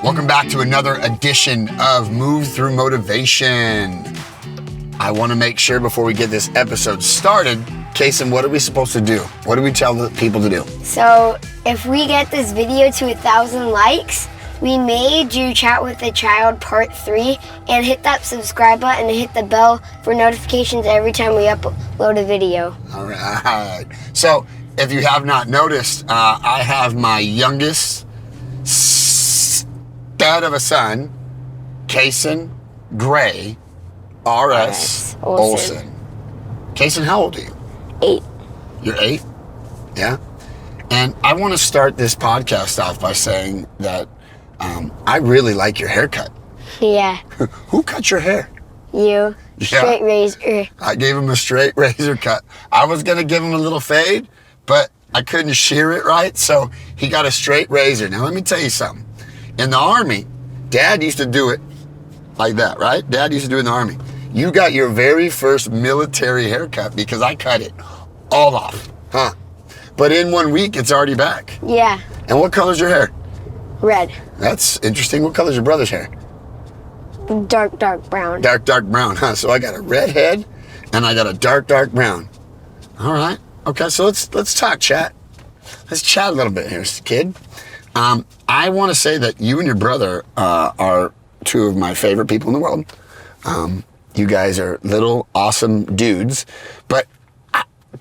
Welcome back to another edition of Move Through Motivation. I want to make sure before we get this episode started, Kason, what are we supposed to do? What do we tell the people to do? So if we get this video to 1,000 likes, we may do Chat with a Child Part 3 and hit that subscribe button and hit the bell for notifications every time we upload a video. All right. So if you have not noticed, I have my youngest stud of a son, Kason Gray, R.S. Olson. Kason, how old are you? 8. You're 8? Yeah? And I want to start this podcast off by saying that I really like your haircut. Yeah. Who cut your hair? You. Straight razor. I gave him a straight razor cut. I was going to give him a little fade, but I couldn't shear it right, so he got a straight razor. Now, let me tell you something. In the Army, Dad used to do it like that, right? Dad used to do it in the Army. You got your very first military haircut because I cut it all off, huh? But in 1 week, it's already back. Yeah. And what color's your hair? Red. That's interesting. What color's your brother's hair? Dark brown. Dark brown, huh? So I got a red head and I got a dark brown. All right. Okay, so let's talk, chat. Let's chat a little bit here, kid. I want to say that you and your brother are two of my favorite people in the world. You guys are little awesome dudes, but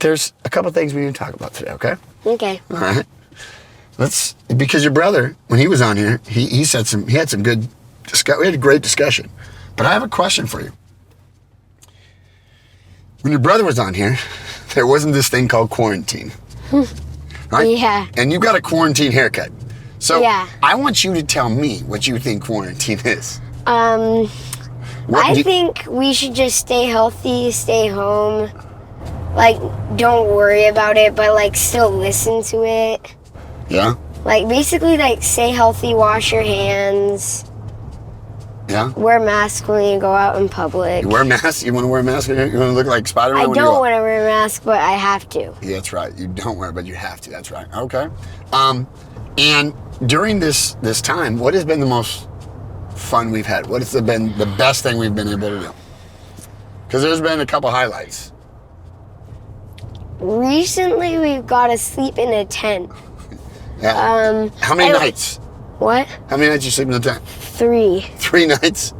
there's a couple things we need to talk about today, okay? Okay. All right. Because your brother, when he was on here, he had some good discussion. We had a great discussion. But I have a question for you. When your brother was on here, there wasn't this thing called quarantine. Right? Yeah. And you got a quarantine haircut. So yeah. I want you to tell me what you think quarantine is. I think we should just stay healthy, stay home. Like, don't worry about it, but like still listen to it. Yeah? Like, basically, like, stay healthy, wash your hands. Yeah? Wear masks when you go out in public. You wear a mask? You want to wear a mask? You want to look like Spider-Man? I don't want to wear a mask, but I have to. Yeah, that's right. You don't wear it, but you have to. That's right. Okay. And during this time, what has been the most fun we've had? What has been the best thing we've been able to do? Because there's been a couple highlights. Recently, we've got to sleep in a tent. Yeah. How many nights? What? How many nights you sleep in the tent? 3. 3 nights.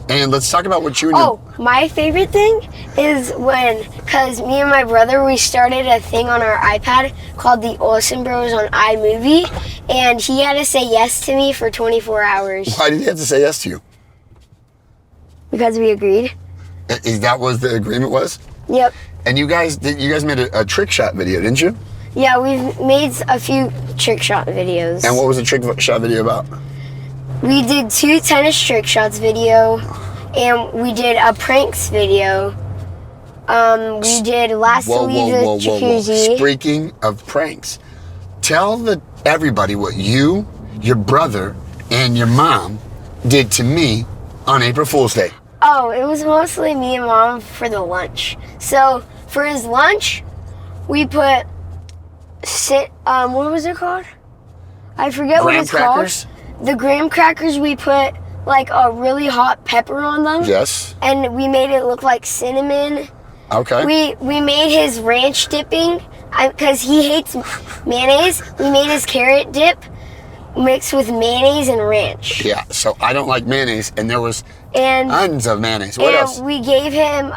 And let's talk about what you and your... my favorite thing is because me and my brother, we started a thing on our iPad called the Olson Bros on iMovie, and he had to say yes to me for 24 hours. Why did he have to say yes to you? Because we agreed. Is that what the agreement was? Yep. And you guys made a trick shot video, didn't you? Yeah, we've made a few trick shot videos. And what was the trick shot video about? We did 2 tennis trick shots video, and we did a pranks video. We did last Louisa's jacuzzi. Speaking of pranks, tell everybody what you, your brother, and your mom did to me on April Fool's Day. Oh, it was mostly me and Mom for the lunch. So for his lunch, we put what was it called? I forget what it's called. The graham crackers, we put like a really hot pepper on them. Yes. And we made it look like cinnamon. Okay. We made his ranch dipping because he hates mayonnaise. We made his carrot dip mixed with mayonnaise and ranch. Yeah. So I don't like mayonnaise, and there was tons of mayonnaise. What else? We gave him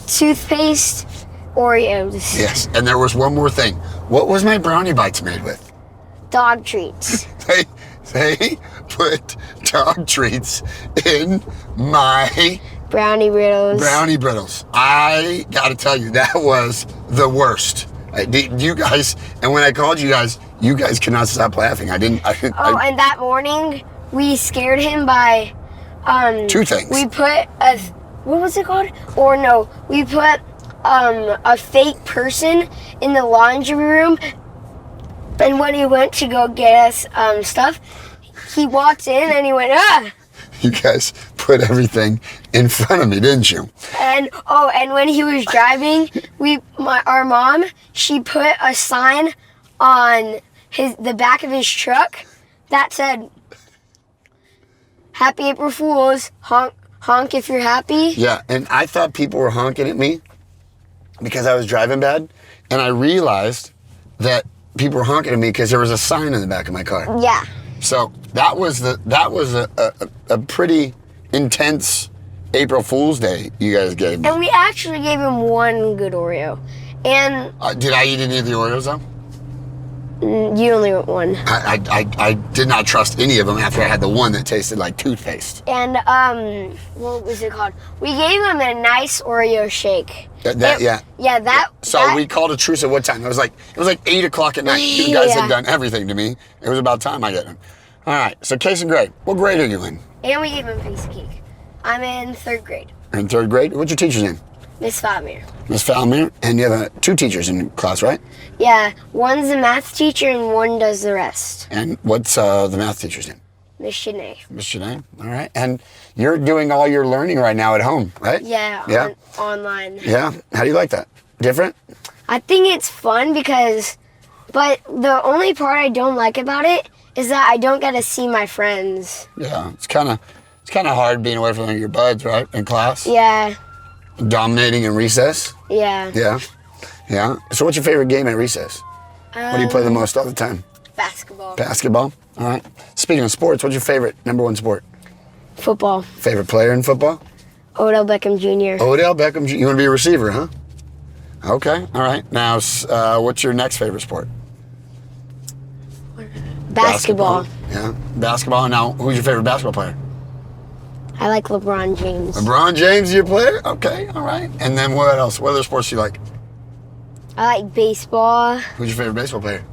toothpaste, Oreos. Yes. And there was one more thing. What was my brownie bites made with? Dog treats. They put dog treats in my Brownie Brittles. I got to tell you, that was the worst. You guys, and when I called you guys cannot stop laughing. And that morning we scared him by 2 things. We put what was it called? Or no, we put a fake person in the laundry room. And when he went to go get us stuff, he walked in and he went, ah! You guys put everything in front of me, didn't you? And when he was driving, our mom, she put a sign on the back of his truck that said, Happy April Fools. Honk if you're happy. Yeah, and I thought people were honking at me because I was driving bad, and I realized that people were honking at me because there was a sign in the back of my car. Yeah. So that was a pretty intense April Fool's Day you guys gave me. And we actually gave him one good Oreo. And did I eat any of the Oreos though? you only want one. I did not trust any of them after I had the one that tasted like toothpaste. And what was it called? We gave him a nice Oreo shake. So we called a truce at what time? It was like 8 o'clock at night. You guys had done everything to me. It was about time I get him. All right. So Kason, grade. What grade are you in? And we gave him a piece of cake. I'm in 3rd grade. In 3rd grade. What's your teacher's name? Miss Falmere. Miss Falmere, and you have 2 teachers in class, right? Yeah, one's a math teacher and one does the rest. And what's the math teacher's name? Miss Shanae. Miss Shanae, all right. And you're doing all your learning right now at home, right? Yeah. Online. Yeah. How do you like that? Different? I think it's fun but the only part I don't like about it is that I don't get to see my friends. Yeah, it's kind of hard being away from your buds, right, in class? Yeah. Dominating in recess? Yeah. Yeah. Yeah. So what's your favorite game at recess? What do you play the most all the time? Basketball. Basketball? All right. Speaking of sports, what's your favorite =1 sport? Football. Favorite player in football? Odell Beckham Jr. Odell Beckham Jr. You want to be a receiver, huh? Okay. All right. Now, what's your next favorite sport? Basketball. Yeah. Basketball. Now, who's your favorite basketball player? I like LeBron James. LeBron James, your player? Okay, all right. And then what else? What other sports do you like? I like baseball. Who's your favorite baseball player?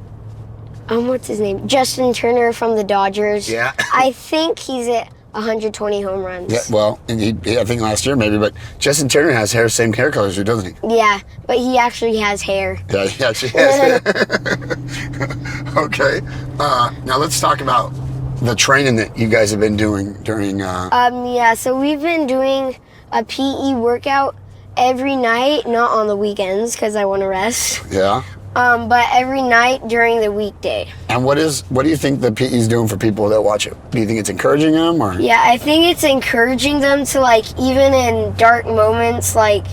What's his name? Justin Turner from the Dodgers. Yeah. I think he's at 120 home runs. Yeah, well, and I think last year maybe, but Justin Turner has same hair color as you, doesn't he? Yeah, but he actually has hair. Yeah, he actually has hair. Okay. Now let's talk about the training that you guys have been doing during... So we've been doing a PE workout every night, not on the weekends because I want to rest. Yeah. But every night during the weekday. And what do you think the PE is doing for people that watch it? Do you think it's encouraging them, or? Yeah, I think it's encouraging them to, like, even in dark moments, like,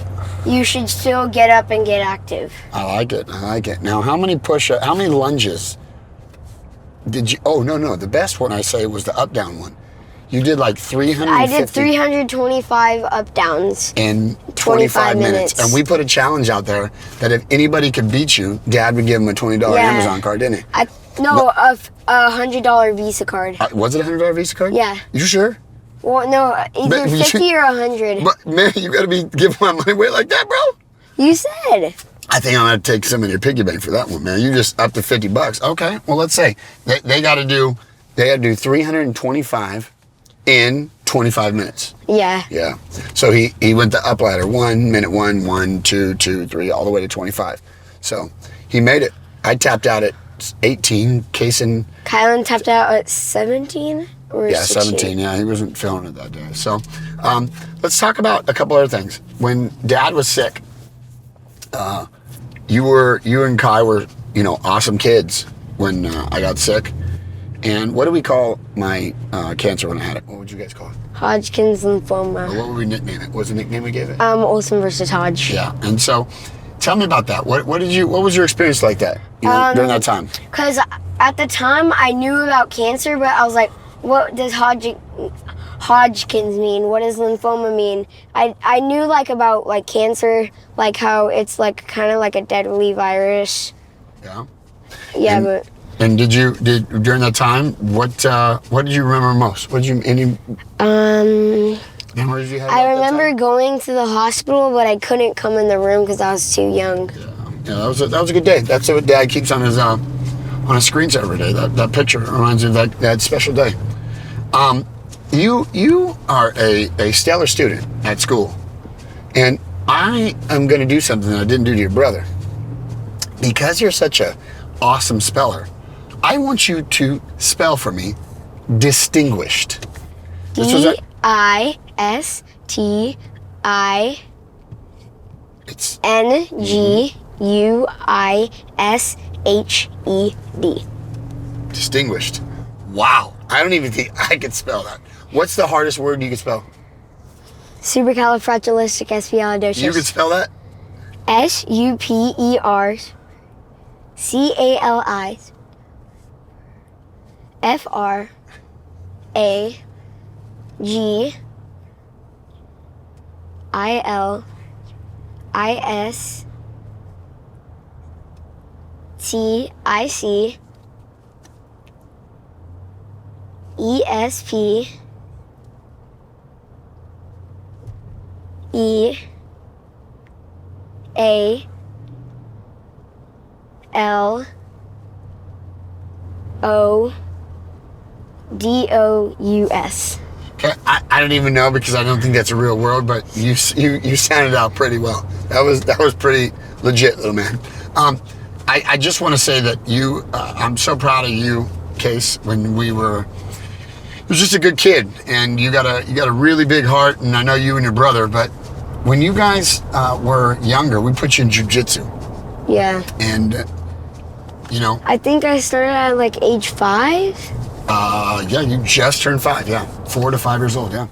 you should still get up and get active. I like it. Now, how many lunges did you? Oh, no. The best one I say was the up down one. You did like 350. I did 325 up downs in 25 minutes. And we put a challenge out there that if anybody could beat you, Dad would give him a $20 Amazon card, didn't he? A $100 Visa card. Was it a $100 Visa card? Yeah. You sure? Well, no, either 50 or 100. But man, you got to be giving my money away like that, bro. You said. I think I'm gonna take some of your piggy bank for that one, man. You just up to $50. Okay. Well, let's say they got to do 325 in 25 minutes. Yeah. Yeah. So he went the up ladder 1 minute, 1, 2, 2, 3, all the way to 25. So he made it. I tapped out at 18. Kason. Kylan tapped out at 17 or 16? 17. Yeah, he wasn't feeling it that day. So let's talk about a couple other things. When Dad was sick, you and Kai were, awesome kids when I got sick. And what do we call my cancer when I had it? What would you guys call it? Hodgkin's lymphoma. What would we nickname it? What was the nickname we gave it? Olson versus Hodge. Yeah. And so, tell me about that. What was your experience like that during that time? Because at the time I knew about cancer, but I was like, what does Hodgkin's mean? What does lymphoma mean? I knew about cancer, like how it's kind of like a deadly virus. Yeah. Yeah, And did during that time? What did you remember most? Any memories you had? I remember going to the hospital, but I couldn't come in the room because I was too young. Yeah, that was a good day. That's what Dad keeps on his screensaver every day. That picture reminds me of that special day. You are a stellar student at school, and I am going to do something that I didn't do to your brother. Because you're such a awesome speller, I want you to spell for me distinguished. DISTINGUISHED. Distinguished. Wow. I don't even think I could spell that. What's the hardest word you can spell? Supercalifragilisticexpialidocious. You can spell that? Califragilisticexpialidocious. Okay, I don't even know because I don't think that's a real word, but you sounded out pretty well. That was pretty legit, little man. I just want to say that I'm so proud of you, Case. When you was just a good kid, and you got a really big heart, and I know you and your brother. But when you guys were younger, we put you in jiu-jitsu. Yeah. And I think I started at like age 5. Yeah, you just turned 5. Yeah, 4 to 5 years old. Yeah.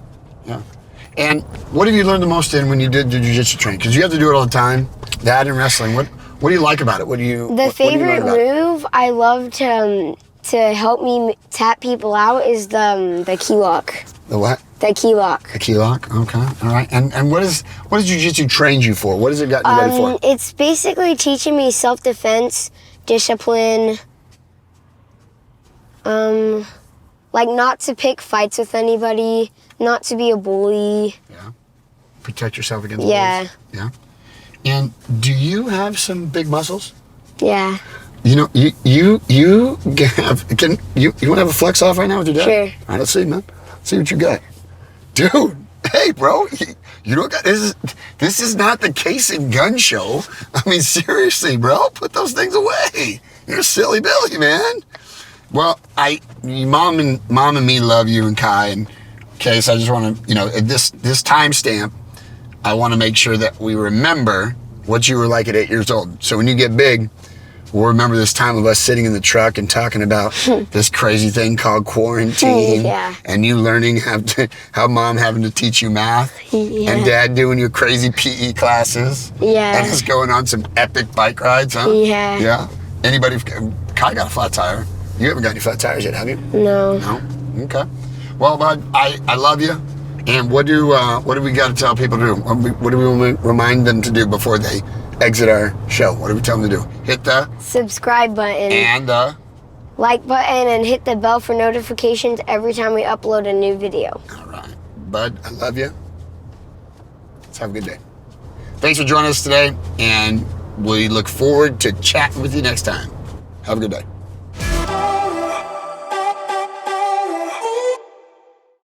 And what have you learned the most when you did the jiu-jitsu training? Because you have to do it all the time. That and wrestling. What do you like about it? The favorite move I love to help me tap people out is the key lock. The what? The key lock. The key lock. Okay. All right. And what does jiu-jitsu train you for? What has it gotten you ready for? It's basically teaching me self-defense, discipline, like not to pick fights with anybody, not to be a bully. Yeah. Protect yourself against bullies. Yeah. And do you have some big muscles? Yeah. You want to have a flex off right now with your dad? Sure. All right, let's see, man. See what you got. Dude, hey, bro. You don't got this is not the Kason gun show. I mean, seriously, bro. Put those things away. You're a silly Billy, man. Well, mom and me love you and Kai and Case. I just want to, at this timestamp, I want to make sure that we remember what you were like at 8 years old. So when you get big, we'll remember this time of us sitting in the truck and talking about this crazy thing called quarantine. Yeah. And you learning how mom having to teach you math. Yeah. And dad doing your crazy PE classes. Yeah. And us going on some epic bike rides, huh? Yeah. Yeah. Kai got a flat tire. You haven't got any flat tires yet, have you? No. No? Okay. Well, bud, I love you. And what do we got to tell people to do? What do we remind them to do before they exit our show? What do we tell them to do? Hit the subscribe button and the like button and hit the bell for notifications every time we upload a new video. All right. Bud, I love you. Let's have a good day. Thanks for joining us today, and we look forward to chatting with you next time. Have a good day.